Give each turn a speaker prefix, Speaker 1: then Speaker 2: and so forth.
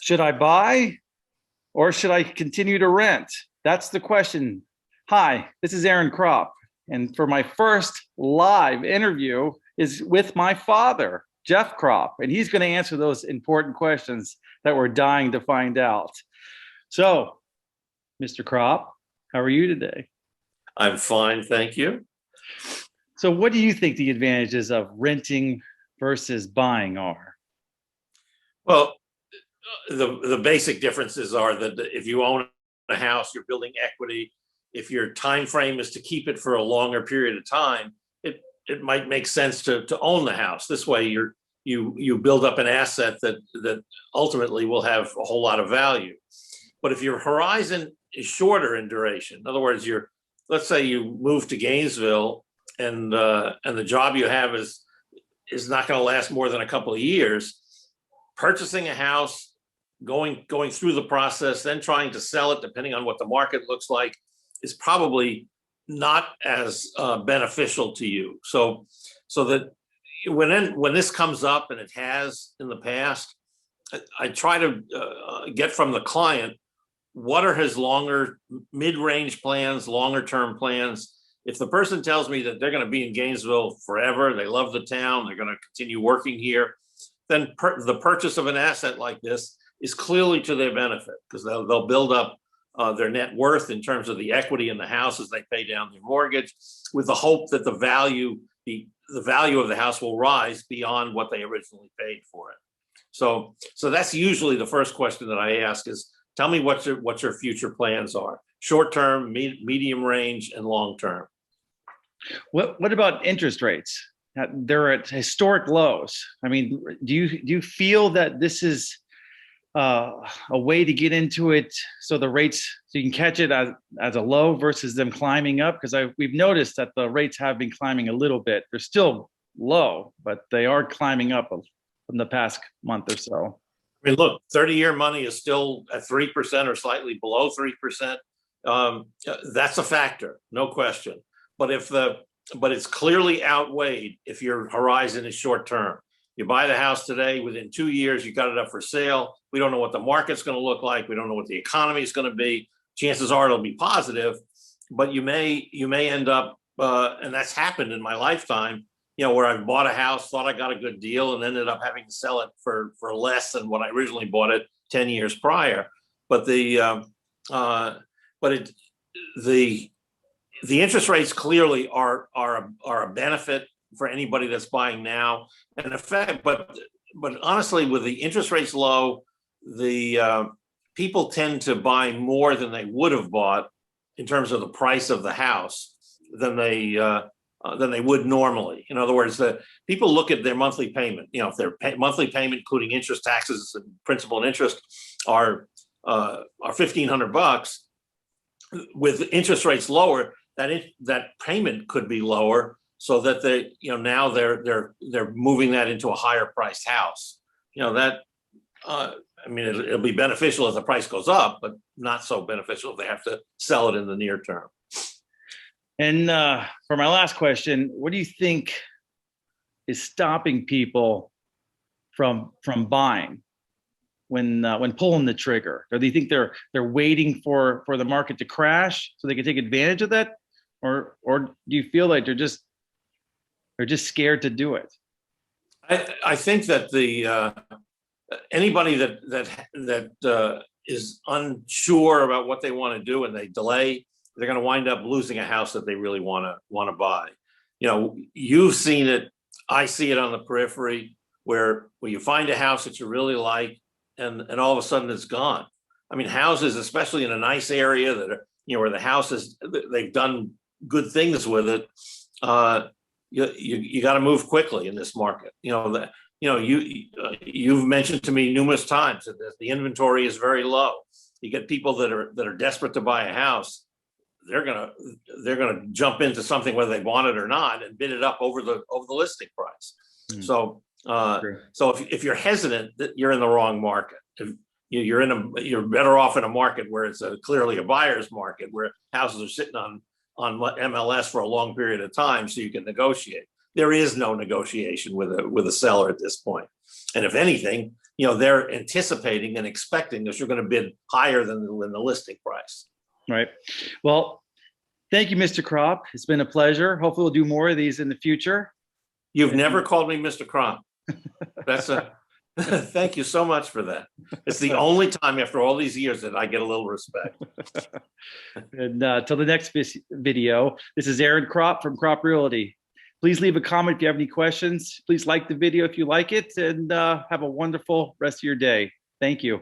Speaker 1: Should I buy or should I continue to rent? That's the question. Hi, this is Aaron Kropp. And for my first live interview is with my father, Jeff Kropp. And he's going to answer those important questions that we're dying to find out. So, Mr. Kropp, how are you today?
Speaker 2: I'm fine, thank you.
Speaker 1: So what do you think the advantages of renting versus buying are?
Speaker 2: Well, the basic differences are that if you own a house, you're building equity. If your time frame is to keep it for a longer period of time, it might make sense to own the house. This way, you build up an asset that ultimately will have a whole lot of value. But if your horizon is shorter in duration, in other words, let's say you move to Gainesville and the job you have is not going to last more than a couple of years. Purchasing a house, going through the process, then trying to sell it, depending on what the market looks like, is probably not as beneficial to you. So that when this comes up, and it has in the past, I try to get from the client what are his longer mid-range plans, longer term plans. If the person tells me that they're going to be in Gainesville forever, they love the town, they're going to continue working here, then the purchase of an asset like this is clearly to their benefit, because they'll build up their net worth in terms of the equity in the house as they pay down their mortgage, with the hope that the value of the house will rise beyond what they originally paid for it. So that's usually the first question that I ask is, tell me what your future plans are, short term, medium range, and long term.
Speaker 1: What about interest rates? They're at historic lows. I mean, do you feel that this is a way to get into it so you can catch it as a low versus them climbing up? Because we've noticed that the rates have been climbing a little bit. They're still low, but they are climbing up from the past month or so.
Speaker 2: I mean, look, 30-year money is still at 3% or slightly below 3%. That's a factor, no question. But it's clearly outweighed if your horizon is short term. You buy the house today, within 2 years, you got it up for sale. We don't know what the market's going to look like. We don't know what the economy is going to be. Chances are it'll be positive, but you may end up, and that's happened in my lifetime, where I've bought a house, thought I got a good deal, and ended up having to sell it for less than what I originally bought it 10 years prior. But the interest rates clearly are a benefit for anybody that's buying now. And in fact, but honestly, with the interest rates low, the people tend to buy more than they would have bought in terms of the price of the house than they would normally. In other words, the people look at their monthly payment. If their monthly payment, including interest, taxes, and principal and interest, are $1,500, with interest rates lower, that payment could be lower, so that now they're moving that into a higher priced house. It'll be beneficial if the price goes up, but not so beneficial if they have to sell it in the near term.
Speaker 1: And for my last question, what do you think is stopping people from buying when pulling the trigger? Or do you think they're waiting for the market to crash so they can take advantage of that, or do you feel like they're just scared to do it?
Speaker 2: I think that anybody that is unsure about what they want to do and they delay, they're going to wind up losing a house that they really want to buy. You've seen it. I see it on the periphery where you find a house that you really like, and all of a sudden it's gone. I mean, houses, especially in a nice area that are, where the houses, they've done good things with it. You got to move quickly in this market. You've mentioned to me numerous times that the inventory is very low. You get people that are desperate to buy a house. They're gonna jump into something whether they want it or not and bid it up over the listing price. So if you're hesitant, you're in the wrong market. You're better off in a market where it's clearly a buyer's market, where houses are sitting on MLS for a long period of time, so you can negotiate. There is no negotiation with a seller at this point. And if anything, they're anticipating and expecting that you're going to bid higher than the listing price.
Speaker 1: Right. Well, thank you, Mr. Kropp. It's been a pleasure. Hopefully we'll do more of these in the future.
Speaker 2: You've never called me Mr. Kropp. That's thank you so much for that. It's the only time after all these years that I get a little respect.
Speaker 1: And till the next video, this is Aaron Kropp from Kropp Realty. Please leave a comment if you have any questions. Please like the video if you like it, and have a wonderful rest of your day. Thank you.